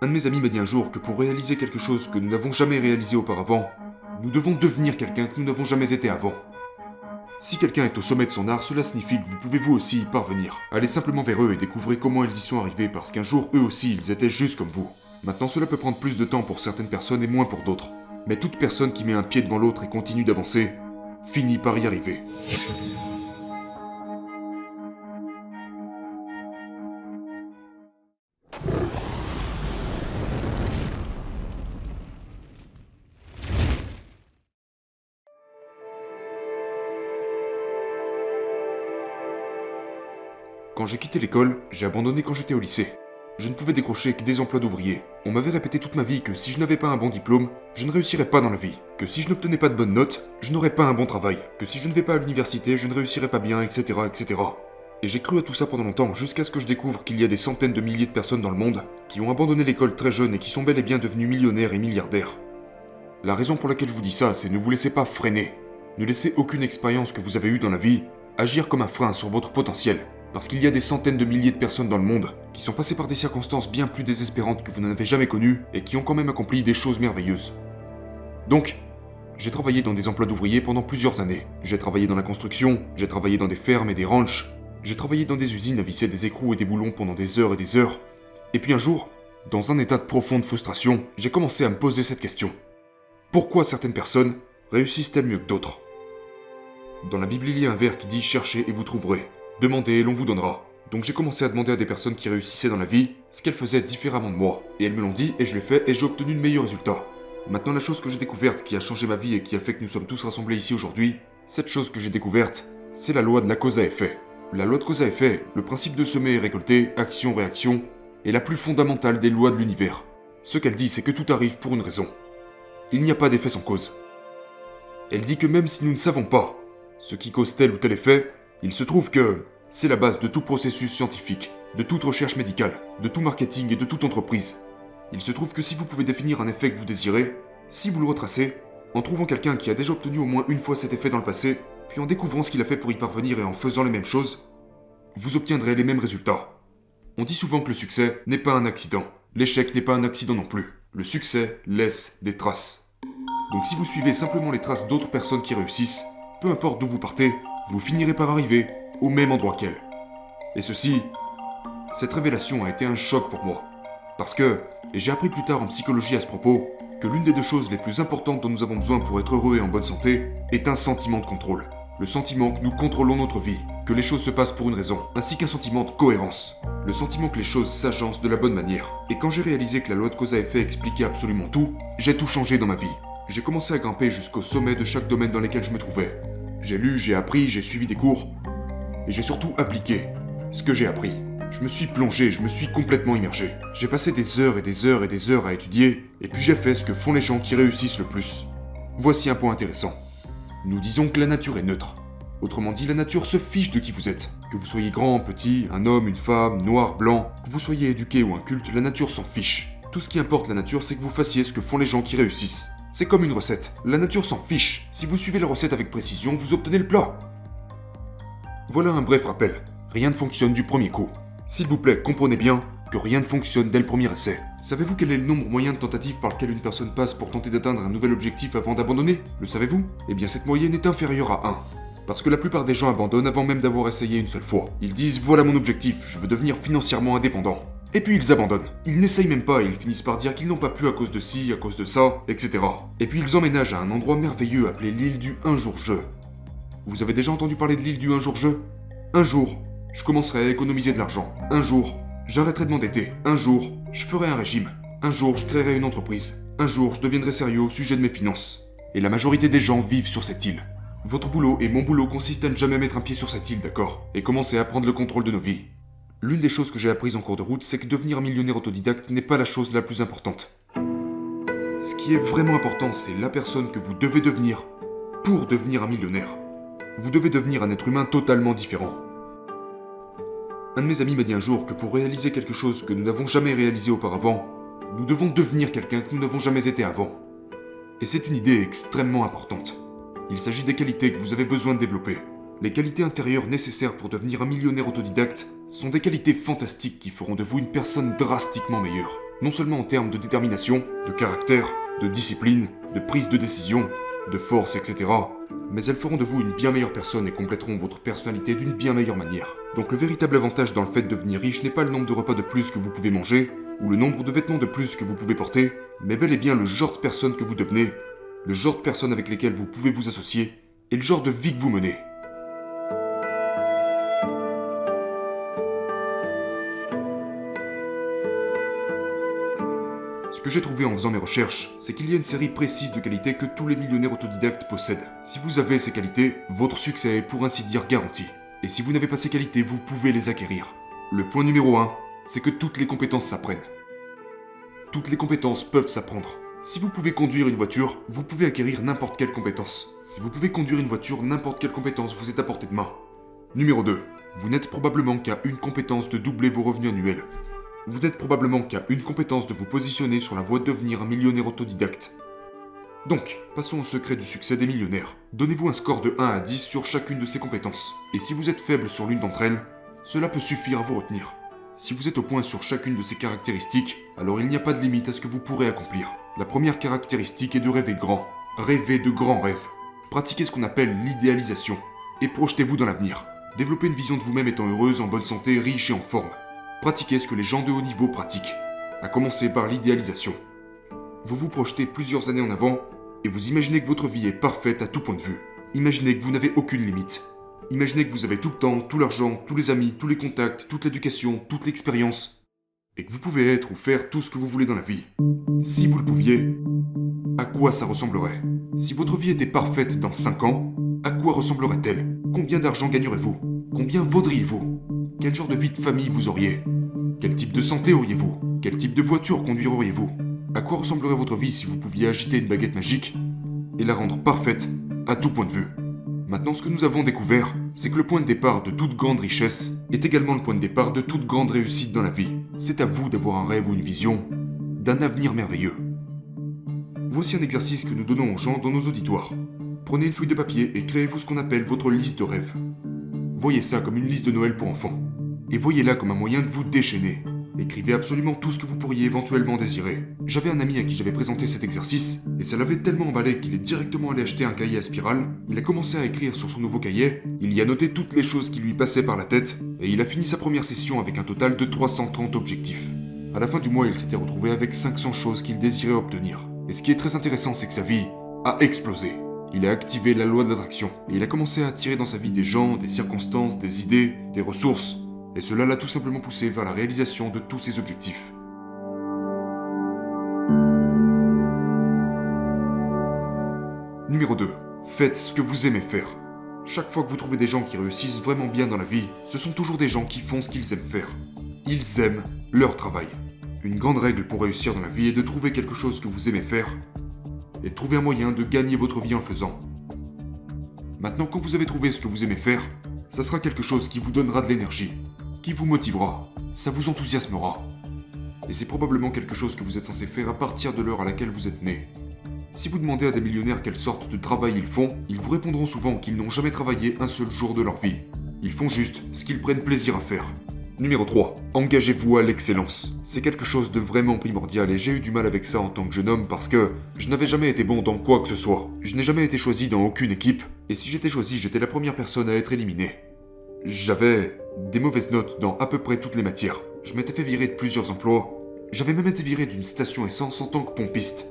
Un de mes amis m'a dit un jour que pour réaliser quelque chose que nous n'avons jamais réalisé auparavant, nous devons devenir quelqu'un que nous n'avons jamais été avant. Si quelqu'un est au sommet de son art, cela signifie que vous pouvez vous aussi y parvenir. Allez simplement vers eux et découvrez comment ils y sont arrivés parce qu'un jour, eux aussi, ils étaient juste comme vous. Maintenant, cela peut prendre plus de temps pour certaines personnes et moins pour d'autres. Mais toute personne qui met un pied devant l'autre et continue d'avancer, finit par y arriver. Quand j'ai quitté l'école, j'ai abandonné quand j'étais au lycée. Je ne pouvais décrocher que des emplois d'ouvrier. On m'avait répété toute ma vie que si je n'avais pas un bon diplôme, je ne réussirais pas dans la vie. Que si je n'obtenais pas de bonnes notes, je n'aurais pas un bon travail. Que si je ne vais pas à l'université, je ne réussirais pas bien, etc., etc. Et j'ai cru à tout ça pendant longtemps, jusqu'à ce que je découvre qu'il y a des centaines de milliers de personnes dans le monde qui ont abandonné l'école très jeunes et qui sont bel et bien devenus millionnaires et milliardaires. La raison pour laquelle je vous dis ça, c'est ne vous laissez pas freiner. Ne laissez aucune expérience que vous avez eue dans la vie agir comme un frein sur votre potentiel. Parce qu'il y a des centaines de milliers de personnes dans le monde qui sont passées par des circonstances bien plus désespérantes que vous n'en avez jamais connues et qui ont quand même accompli des choses merveilleuses. Donc, j'ai travaillé dans des emplois d'ouvriers pendant plusieurs années. J'ai travaillé dans la construction, j'ai travaillé dans des fermes et des ranchs, j'ai travaillé dans des usines à visser des écrous et des boulons pendant des heures et des heures. Et puis un jour, dans un état de profonde frustration, j'ai commencé à me poser cette question. Pourquoi certaines personnes réussissent-elles mieux que d'autres ? Dans la Bible, il y a un vers qui dit « Cherchez et vous trouverez ». Demandez et l'on vous donnera. Donc j'ai commencé à demander à des personnes qui réussissaient dans la vie ce qu'elles faisaient différemment de moi. Et elles me l'ont dit et je l'ai fait et j'ai obtenu de meilleurs résultats. Maintenant la chose que j'ai découverte qui a changé ma vie et qui a fait que nous sommes tous rassemblés ici aujourd'hui, cette chose que j'ai découverte, c'est la loi de la cause à effet. La loi de cause à effet, le principe de semer et récolter, action-réaction, est la plus fondamentale des lois de l'univers. Ce qu'elle dit, c'est que tout arrive pour une raison. Il n'y a pas d'effet sans cause. Elle dit que même si nous ne savons pas ce qui cause tel ou tel effet, il se trouve que c'est la base de tout processus scientifique, de toute recherche médicale, de tout marketing et de toute entreprise. Il se trouve que si vous pouvez définir un effet que vous désirez, si vous le retracez, en trouvant quelqu'un qui a déjà obtenu au moins une fois cet effet dans le passé, puis en découvrant ce qu'il a fait pour y parvenir et en faisant les mêmes choses, vous obtiendrez les mêmes résultats. On dit souvent que le succès n'est pas un accident. L'échec n'est pas un accident non plus. Le succès laisse des traces. Donc si vous suivez simplement les traces d'autres personnes qui réussissent, peu importe d'où vous partez, vous finirez par arriver au même endroit qu'elle. Et cette révélation a été un choc pour moi. Parce que, et j'ai appris plus tard en psychologie à ce propos, que l'une des deux choses les plus importantes dont nous avons besoin pour être heureux et en bonne santé est un sentiment de contrôle. Le sentiment que nous contrôlons notre vie, que les choses se passent pour une raison, ainsi qu'un sentiment de cohérence. Le sentiment que les choses s'agencent de la bonne manière. Et quand j'ai réalisé que la loi de cause à effet expliquait absolument tout, j'ai tout changé dans ma vie. J'ai commencé à grimper jusqu'au sommet de chaque domaine dans lequel je me trouvais. J'ai lu, j'ai appris, j'ai suivi des cours, et j'ai surtout appliqué ce que j'ai appris. Je me suis plongé, je me suis complètement immergé. J'ai passé des heures et des heures et des heures à étudier, et puis j'ai fait ce que font les gens qui réussissent le plus. Voici un point intéressant. Nous disons que la nature est neutre. Autrement dit, la nature se fiche de qui vous êtes. Que vous soyez grand, petit, un homme, une femme, noir, blanc, que vous soyez éduqué ou inculte, la nature s'en fiche. Tout ce qui importe la nature, c'est que vous fassiez ce que font les gens qui réussissent. C'est comme une recette. La nature s'en fiche. Si vous suivez la recette avec précision, vous obtenez le plat. Voilà un bref rappel. Rien ne fonctionne du premier coup. S'il vous plaît, comprenez bien que rien ne fonctionne dès le premier essai. Savez-vous quel est le nombre moyen de tentatives par lequel une personne passe pour tenter d'atteindre un nouvel objectif avant d'abandonner ? Le savez-vous ? Eh bien cette moyenne est inférieure à 1. Parce que la plupart des gens abandonnent avant même d'avoir essayé une seule fois. Ils disent « Voilà mon objectif, je veux devenir financièrement indépendant ». Et puis ils abandonnent. Ils n'essayent même pas et ils finissent par dire qu'ils n'ont pas pu à cause de ci, à cause de ça, etc. Et puis ils emménagent à un endroit merveilleux appelé l'île du Un jour je. Vous avez déjà entendu parler de l'île du Un jour je ? Un jour, je commencerai à économiser de l'argent. Un jour, j'arrêterai de m'endetter. Un jour, je ferai un régime. Un jour, je créerai une entreprise. Un jour, je deviendrai sérieux au sujet de mes finances. Et la majorité des gens vivent sur cette île. Votre boulot et mon boulot consistent à ne jamais mettre un pied sur cette île, d'accord ? Et commencer à prendre le contrôle de nos vies. L'une des choses que j'ai apprises en cours de route, c'est que devenir un millionnaire autodidacte n'est pas la chose la plus importante. Ce qui est vraiment important, c'est la personne que vous devez devenir pour devenir un millionnaire. Vous devez devenir un être humain totalement différent. Un de mes amis m'a dit un jour que pour réaliser quelque chose que nous n'avons jamais réalisé auparavant, nous devons devenir quelqu'un que nous n'avons jamais été avant. Et c'est une idée extrêmement importante. Il s'agit des qualités que vous avez besoin de développer. Les qualités intérieures nécessaires pour devenir un millionnaire autodidacte sont des qualités fantastiques qui feront de vous une personne drastiquement meilleure. non seulement en termes de détermination, de caractère, de discipline, de prise de décision, de force, etc. Mais elles feront de vous une bien meilleure personne et compléteront votre personnalité d'une bien meilleure manière. Donc le véritable avantage dans le fait de devenir riche n'est pas le nombre de repas de plus que vous pouvez manger, ou le nombre de vêtements de plus que vous pouvez porter, mais bel et bien le genre de personne que vous devenez, le genre de personnes avec lesquelles vous pouvez vous associer, et le genre de vie que vous menez. Ce que j'ai trouvé en faisant mes recherches, c'est qu'il y a une série précise de qualités que tous les millionnaires autodidactes possèdent. Si vous avez ces qualités, votre succès est pour ainsi dire garanti. Et si vous n'avez pas ces qualités, vous pouvez les acquérir. Le point numéro 1, c'est que toutes les compétences s'apprennent. Toutes les compétences peuvent s'apprendre. Si vous pouvez conduire une voiture, vous pouvez acquérir n'importe quelle compétence. Si vous pouvez conduire une voiture, n'importe quelle compétence vous est à portée de main. Numéro 2, vous n'êtes probablement qu'à une compétence de doubler vos revenus annuels. Vous n'êtes probablement qu'à une compétence de vous positionner sur la voie de devenir un millionnaire autodidacte. Donc, passons au secret du succès des millionnaires. Donnez-vous un score de 1 à 10 sur chacune de ces compétences. Et si vous êtes faible sur l'une d'entre elles, cela peut suffire à vous retenir. Si vous êtes au point sur chacune de ces caractéristiques, alors il n'y a pas de limite à ce que vous pourrez accomplir. La première caractéristique est de rêver grand. Rêvez de grands rêves. Pratiquez ce qu'on appelle l'idéalisation. Et projetez-vous dans l'avenir. Développez une vision de vous-même étant heureuse, en bonne santé, riche et en forme. Pratiquez ce que les gens de haut niveau pratiquent, à commencer par l'idéalisation. Vous vous projetez plusieurs années en avant et vous imaginez que votre vie est parfaite à tout point de vue. Imaginez que vous n'avez aucune limite. Imaginez que vous avez tout le temps, tout l'argent, tous les amis, tous les contacts, toute l'éducation, toute l'expérience et que vous pouvez être ou faire tout ce que vous voulez dans la vie. Si vous le pouviez, à quoi ça ressemblerait? Si votre vie était parfaite dans 5 ans, à quoi ressemblerait-elle? Combien d'argent gagnerez-vous? Combien vaudriez-vous? Quel genre de vie de famille vous auriez? Quel type de santé auriez-vous? Quel type de voiture conduiriez-vous? À quoi ressemblerait votre vie si vous pouviez agiter une baguette magique et la rendre parfaite à tout point de vue? Maintenant, ce que nous avons découvert, c'est que le point de départ de toute grande richesse est également le point de départ de toute grande réussite dans la vie. C'est à vous d'avoir un rêve ou une vision d'un avenir merveilleux. Voici un exercice que nous donnons aux gens dans nos auditoires. Prenez une feuille de papier et créez-vous ce qu'on appelle votre liste de rêves. Voyez ça comme une liste de Noël pour enfants. Et voyez-la comme un moyen de vous déchaîner. Écrivez absolument tout ce que vous pourriez éventuellement désirer. J'avais un ami à qui j'avais présenté cet exercice, et ça l'avait tellement emballé qu'il est directement allé acheter un cahier à spirale. Il a commencé à écrire sur son nouveau cahier, il y a noté toutes les choses qui lui passaient par la tête, et il a fini sa première session avec un total de 330 objectifs. À la fin du mois, il s'était retrouvé avec 500 choses qu'il désirait obtenir. Et ce qui est très intéressant, c'est que sa vie a explosé. Il a activé la loi de l'attraction, et il a commencé à attirer dans sa vie des gens, des circonstances, des idées, des ressources, et cela l'a tout simplement poussé vers la réalisation de tous ses objectifs. Numéro 2. Faites ce que vous aimez faire. Chaque fois que vous trouvez des gens qui réussissent vraiment bien dans la vie, ce sont toujours des gens qui font ce qu'ils aiment faire. Ils aiment leur travail. Une grande règle pour réussir dans la vie est de trouver quelque chose que vous aimez faire et de trouver un moyen de gagner votre vie en le faisant. Maintenant, quand vous avez trouvé ce que vous aimez faire, ça sera quelque chose qui vous donnera de l'énergie, qui vous motivera, ça vous enthousiasmera. Et c'est probablement quelque chose que vous êtes censé faire à partir de l'heure à laquelle vous êtes né. Si vous demandez à des millionnaires quelle sorte de travail ils font, ils vous répondront souvent qu'ils n'ont jamais travaillé un seul jour de leur vie. Ils font juste ce qu'ils prennent plaisir à faire. Numéro 3. Engagez-vous à l'excellence. C'est quelque chose de vraiment primordial et j'ai eu du mal avec ça en tant que jeune homme parce que je n'avais jamais été bon dans quoi que ce soit. Je n'ai jamais été choisi dans aucune équipe et si j'étais choisi, j'étais la première personne à être éliminée. J'avais des mauvaises notes dans à peu près toutes les matières. Je m'étais fait virer de plusieurs emplois. J'avais même été viré d'une station essence en tant que pompiste.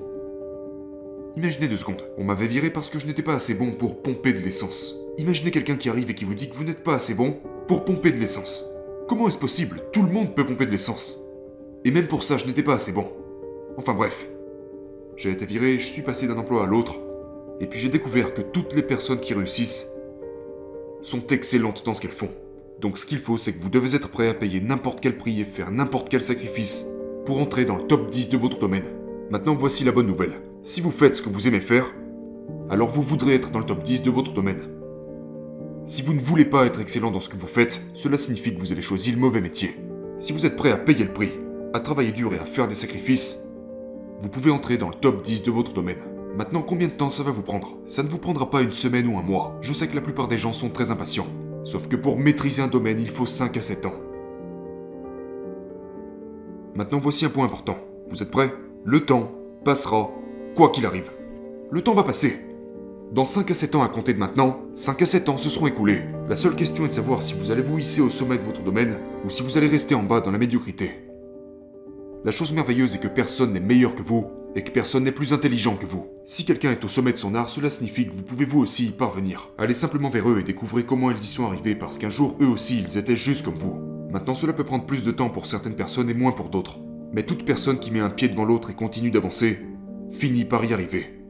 Imaginez 2 secondes. On m'avait viré parce que je n'étais pas assez bon pour pomper de l'essence. Imaginez quelqu'un qui arrive et qui vous dit que vous n'êtes pas assez bon pour pomper de l'essence. Comment est-ce possible? Tout le monde peut pomper de l'essence. Et même pour ça, je n'étais pas assez bon. Enfin bref. J'ai été viré, je suis passé d'un emploi à l'autre. Et puis j'ai découvert que toutes les personnes qui réussissent sont excellentes dans ce qu'elles font. Donc ce qu'il faut, c'est que vous devez être prêt à payer n'importe quel prix et faire n'importe quel sacrifice pour entrer dans le top 10 de votre domaine. Maintenant, voici la bonne nouvelle. Si vous faites ce que vous aimez faire, alors vous voudrez être dans le top 10 de votre domaine. Si vous ne voulez pas être excellent dans ce que vous faites, cela signifie que vous avez choisi le mauvais métier. Si vous êtes prêt à payer le prix, à travailler dur et à faire des sacrifices, vous pouvez entrer dans le top 10 de votre domaine. Maintenant, combien de temps ça va vous prendre? Ça ne vous prendra pas une semaine ou un mois. Je sais que la plupart des gens sont très impatients. Sauf que pour maîtriser un domaine, il faut 5 à 7 ans. Maintenant, voici un point important. Vous êtes prêts? Le temps passera, quoi qu'il arrive. Le temps va passer. Dans 5 à 7 ans à compter de maintenant, 5 à 7 ans se seront écoulés. La seule question est de savoir si vous allez vous hisser au sommet de votre domaine ou si vous allez rester en bas dans la médiocrité. La chose merveilleuse est que personne n'est meilleur que vous et que personne n'est plus intelligent que vous. Si quelqu'un est au sommet de son art, cela signifie que vous pouvez vous aussi y parvenir. Allez simplement vers eux et découvrez comment ils y sont arrivés parce qu'un jour eux aussi ils étaient juste comme vous. Maintenant cela peut prendre plus de temps pour certaines personnes et moins pour d'autres. Mais toute personne qui met un pied devant l'autre et continue d'avancer, finit par y arriver.